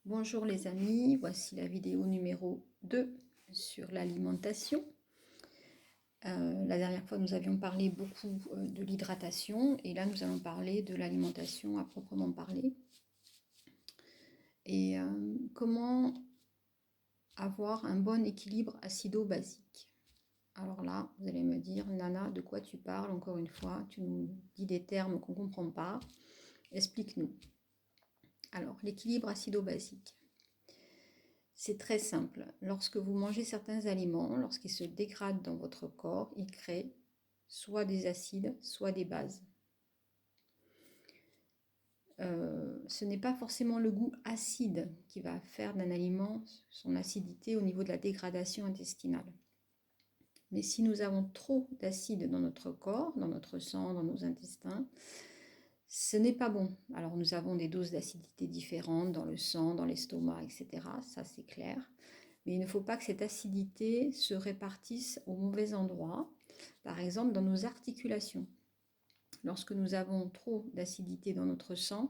Bonjour les amis, voici la vidéo numéro 2 sur l'alimentation. La dernière fois nous avions parlé beaucoup de l'hydratation et là nous allons parler de l'alimentation à proprement parler. Et comment avoir un bon équilibre acido-basique. Alors là, vous allez me dire, Nana, de quoi tu parles? Encore une fois, tu nous dis des termes qu'on ne comprend pas. Explique-nous. Alors, l'équilibre acido-basique. C'est très simple. Lorsque vous mangez certains aliments, lorsqu'ils se dégradent dans votre corps, ils créent soit des acides, soit des bases. Ce n'est pas forcément le goût acide qui va faire d'un aliment son acidité au niveau de la dégradation intestinale. Mais si nous avons trop d'acide dans notre corps, dans notre sang, dans nos intestins, ce n'est pas bon. Alors nous avons des doses d'acidité différentes dans le sang, dans l'estomac, etc. Ça c'est clair. Mais il ne faut pas que cette acidité se répartisse au mauvais endroit, par exemple dans nos articulations. Lorsque nous avons trop d'acidité dans notre sang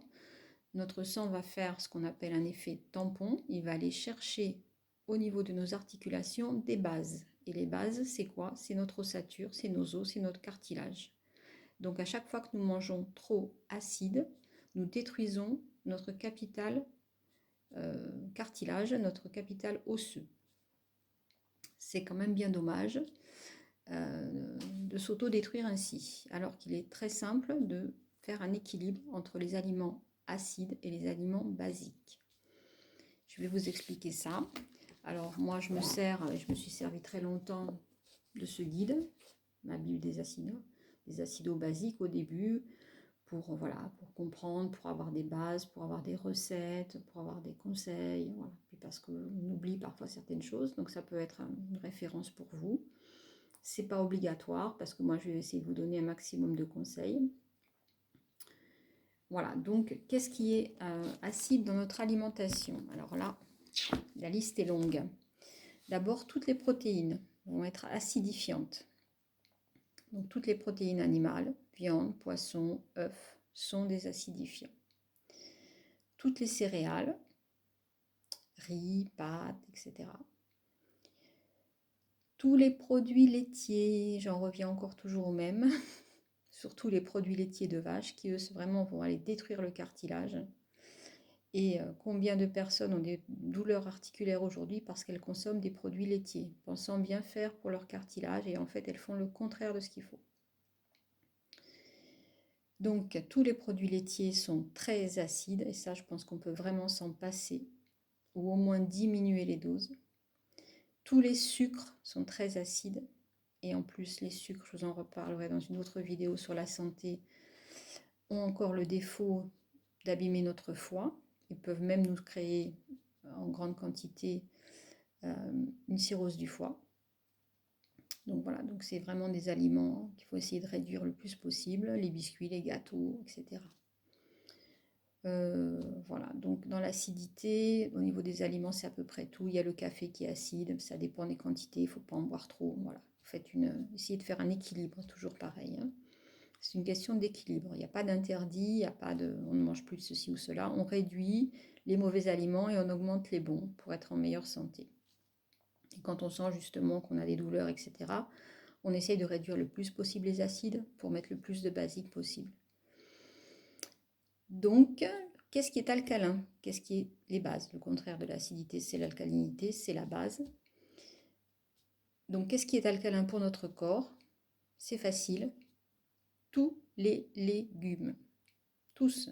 va faire ce qu'on appelle un effet tampon. Il va aller chercher au niveau de nos articulations des bases. Et les bases, c'est quoi? C'est notre ossature, c'est nos os, c'est notre cartilage. Donc à chaque fois que nous mangeons trop acide, nous détruisons notre capital cartilage, notre capital osseux. C'est quand même bien dommage de s'auto-détruire ainsi, alors qu'il est très simple de faire un équilibre entre les aliments acides et les aliments basiques. Je vais vous expliquer ça. Alors moi je me suis servi très longtemps de ce guide, ma Bible des acidos basiques au début, pour comprendre, pour avoir des bases, pour avoir des recettes, pour avoir des conseils, voilà. Puis parce qu'on oublie parfois certaines choses, donc ça peut être une référence pour vous. C'est pas obligatoire parce que moi je vais essayer de vous donner un maximum de conseils. Voilà, donc qu'est-ce qui est acide dans notre alimentation? Alors là, la liste est longue. D'abord, toutes les protéines vont être acidifiantes. Donc toutes les protéines animales, viande, poisson, œufs, sont des acidifiants. Toutes les céréales, riz, pâtes, etc. Tous les produits laitiers, j'en reviens encore toujours au même, surtout les produits laitiers de vache qui eux vraiment vont aller détruire le cartilage. Et combien de personnes ont des douleurs articulaires aujourd'hui parce qu'elles consomment des produits laitiers, pensant bien faire pour leur cartilage et en fait elles font le contraire de ce qu'il faut. Donc tous les produits laitiers sont très acides et ça je pense qu'on peut vraiment s'en passer ou au moins diminuer les doses. Tous les sucres sont très acides et en plus les sucres, je vous en reparlerai dans une autre vidéo sur la santé, ont encore le défaut d'abîmer notre foie. Ils peuvent même nous créer en grande quantité une cirrhose du foie. Donc voilà, donc c'est vraiment des aliments qu'il faut essayer de réduire le plus possible, les biscuits, les gâteaux, etc. Voilà, donc dans l'acidité, au niveau des aliments, c'est à peu près tout. Il y a le café qui est acide, ça dépend des quantités, il ne faut pas en boire trop. Voilà, essayez de faire un équilibre, toujours pareil. Hein. C'est une question d'équilibre. Il n'y a pas d'interdit, on ne mange plus de ceci ou cela. On réduit les mauvais aliments et on augmente les bons pour être en meilleure santé. Et quand on sent justement qu'on a des douleurs, etc., on essaye de réduire le plus possible les acides pour mettre le plus de basiques possible. Donc, qu'est-ce qui est alcalin? Qu'est-ce qui est les bases? Le contraire de l'acidité, c'est l'alcalinité, c'est la base. Donc, qu'est-ce qui est alcalin pour notre corps? C'est facile. Tous les légumes. Tous.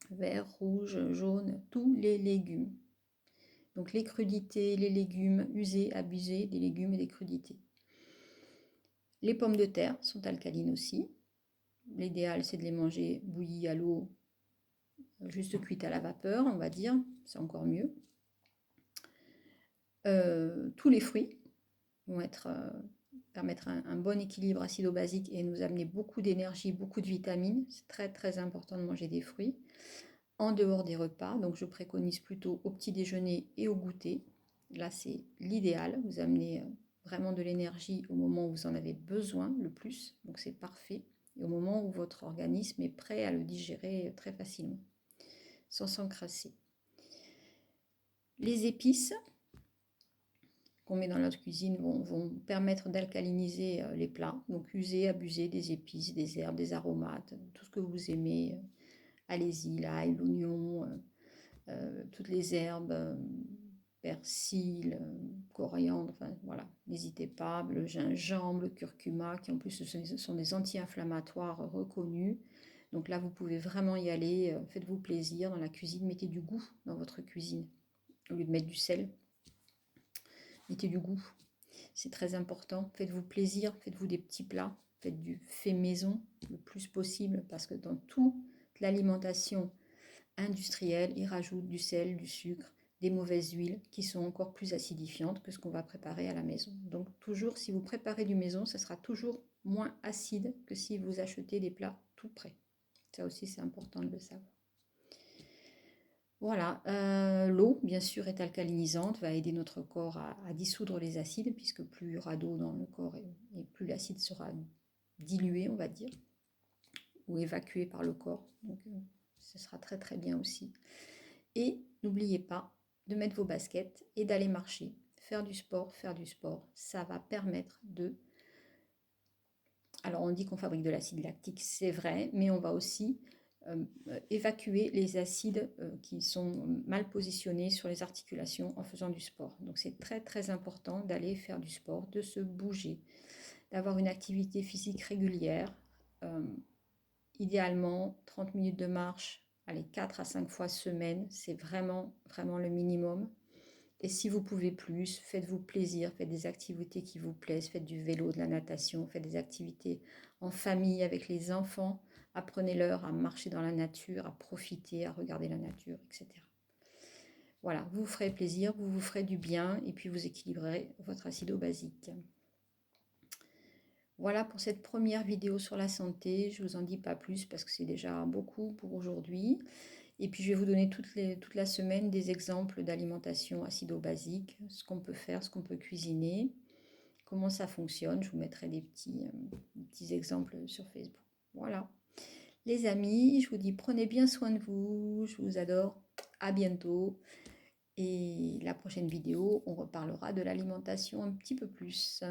Vert, rouge, jaune, tous les légumes. Donc les crudités, les légumes usés, abusés, des légumes et des crudités. Les pommes de terre sont alcalines aussi. L'idéal, c'est de les manger bouillies à l'eau, juste cuites à la vapeur, on va dire. C'est encore mieux. Tous les fruits vont permettre un bon équilibre acido-basique et nous amener beaucoup d'énergie, beaucoup de vitamines. C'est très très important de manger des fruits en dehors des repas. Donc je préconise plutôt au petit déjeuner et au goûter. Là, c'est l'idéal. Vous amenez vraiment de l'énergie au moment où vous en avez besoin le plus. Donc c'est parfait. Et au moment où votre organisme est prêt à le digérer très facilement, sans s'encrasser. Les épices qu'on met dans notre cuisine vont permettre d'alcaliniser les plats. Donc usez, abusez des épices, des herbes, des aromates, tout ce que vous aimez. Allez-y, l'ail, l'oignon, toutes les herbes, persil, coriandre, enfin voilà, n'hésitez pas, le gingembre, le curcuma, qui en plus sont des anti-inflammatoires reconnus. Donc là, vous pouvez vraiment y aller, faites-vous plaisir dans la cuisine, mettez du goût dans votre cuisine. Au lieu de mettre du sel, mettez du goût. C'est très important. Faites-vous plaisir, faites-vous des petits plats, faites du fait maison le plus possible, parce que dans toute l'alimentation industrielle, ils rajoutent du sel, du sucre, des mauvaises huiles qui sont encore plus acidifiantes que ce qu'on va préparer à la maison. Donc toujours, si vous préparez du maison, ça sera toujours moins acide que si vous achetez des plats tout prêts. Ça aussi, c'est important de le savoir. Voilà, l'eau, bien sûr, est alcalinisante, va aider notre corps à dissoudre les acides, puisque plus il y aura d'eau dans le corps et plus l'acide sera dilué, on va dire, ou évacué par le corps. Donc, ce sera très très bien aussi. Et n'oubliez pas de mettre vos baskets et d'aller marcher, faire du sport, ça va permettre de... Alors on dit qu'on fabrique de l'acide lactique, c'est vrai, mais on va aussi évacuer les acides qui sont mal positionnés sur les articulations en faisant du sport. Donc c'est très très important d'aller faire du sport, de se bouger, d'avoir une activité physique régulière, idéalement 30 minutes de marche, allez, 4 à 5 fois semaine, c'est vraiment vraiment le minimum. Et si vous pouvez plus, faites-vous plaisir, faites des activités qui vous plaisent, faites du vélo, de la natation, faites des activités en famille avec les enfants, apprenez-leur à marcher dans la nature, à profiter, à regarder la nature, etc. Voilà, vous vous ferez plaisir, vous vous ferez du bien et puis vous équilibrerez votre acido-basique. Voilà pour cette première vidéo sur la santé, je ne vous en dis pas plus parce que c'est déjà beaucoup pour aujourd'hui. Et puis je vais vous donner toute la semaine des exemples d'alimentation acido-basique, ce qu'on peut faire, ce qu'on peut cuisiner, comment ça fonctionne. Je vous mettrai des petits exemples sur Facebook. Voilà. Les amis, je vous dis prenez bien soin de vous, je vous adore, à bientôt. Et la prochaine vidéo, on reparlera de l'alimentation un petit peu plus.